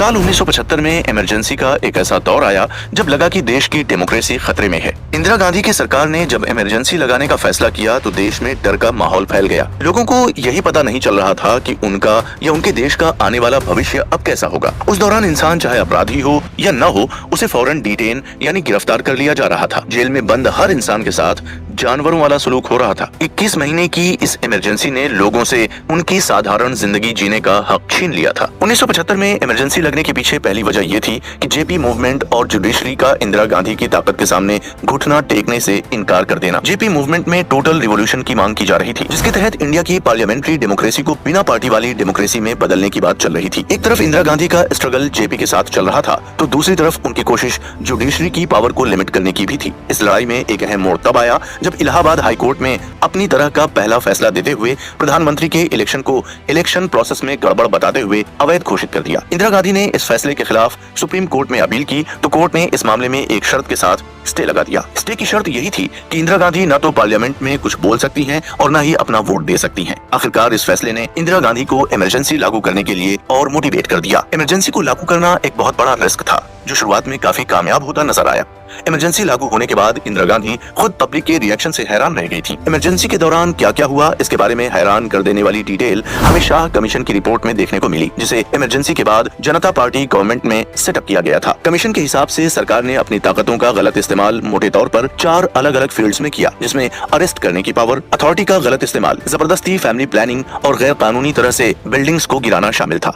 साल 1975 में इमरजेंसी का एक ऐसा दौर आया जब लगा कि देश की डेमोक्रेसी खतरे में है। इंदिरा गांधी की सरकार ने जब इमरजेंसी लगाने का फैसला किया तो देश में डर का माहौल फैल गया। लोगों को यही पता नहीं चल रहा था कि उनका या उनके देश का आने वाला भविष्य अब कैसा होगा। उस दौरान इंसान चाहे अपराधी हो या न हो, उसे फौरन डिटेन यानी गिरफ्तार कर लिया जा रहा था। जेल में बंद हर इंसान के साथ जानवरों वाला सलूक हो रहा था। 21 महीने की इस इमरजेंसी ने लोगों से उनकी साधारण जिंदगी जीने का हक छीन लिया था। 1975 में इमरजेंसी लगने के पीछे पहली वजह यह थी कि जेपी मूवमेंट और जुडिशरी का इंदिरा गांधी की ताकत के सामने घुटना टेकने से इनकार कर देना। जेपी मूवमेंट में टोटल रिवॉल्यूशन की मांग की जा रही थी, जिसके तहत इंडिया की पार्लियामेंट्री डेमोक्रेसी को बिना पार्टी वाली डेमोक्रेसी में बदलने की बात चल रही थी। एक तरफ इंदिरा गांधी का स्ट्रगल जेपी के साथ चल रहा था, तो दूसरी तरफ उनकी कोशिश जुडिशरी की पावर को लिमिट करने की भी थी। इस लड़ाई में एक अहम मोड़ तब आया जब इलाहाबाद हाई कोर्ट में अपनी तरह का पहला फैसला देते हुए प्रधानमंत्री के इलेक्शन को इलेक्शन प्रोसेस में गड़बड़ बताते हुए अवैध घोषित कर दिया। इंदिरा गांधी ने इस फैसले के खिलाफ सुप्रीम कोर्ट में अपील की तो कोर्ट ने इस मामले में एक शर्त के साथ स्टे लगा दिया। स्टे की शर्त यही थी कि इंदिरा गांधी न तो पार्लियामेंट में कुछ बोल सकती हैं और न ही अपना वोट दे सकती हैं। आखिरकार इस फैसले ने इंदिरा गांधी को इमरजेंसी लागू करने के लिए और मोटिवेट कर दिया। इमरजेंसी को लागू करना एक बहुत बड़ा रिस्क था, जो शुरुआत में काफी कामयाब होता नजर आया। इमरजेंसी लागू होने के बाद इंदिरा गांधी खुद पब्लिक के रिएक्शन से हैरान रह गई थी। इमरजेंसी के दौरान क्या क्या हुआ, इसके बारे में हैरान कर देने वाली डिटेल हमें शाह कमीशन की रिपोर्ट में देखने को मिली, जिसे इमरजेंसी के बाद जनता पार्टी गवर्नमेंट में सेटअप किया गया था। कमीशन के हिसाब से सरकार ने अपनी ताकतों का गलत इस्तेमाल मोटे तौर पर 4 अलग अलग फील्ड्स में किया, जिसमें अरेस्ट करने की पावर, अथॉरिटी का गलत इस्तेमाल, जबरदस्ती फैमिली प्लानिंग और गैर कानूनी तरह से बिल्डिंग्स को गिराना शामिल था।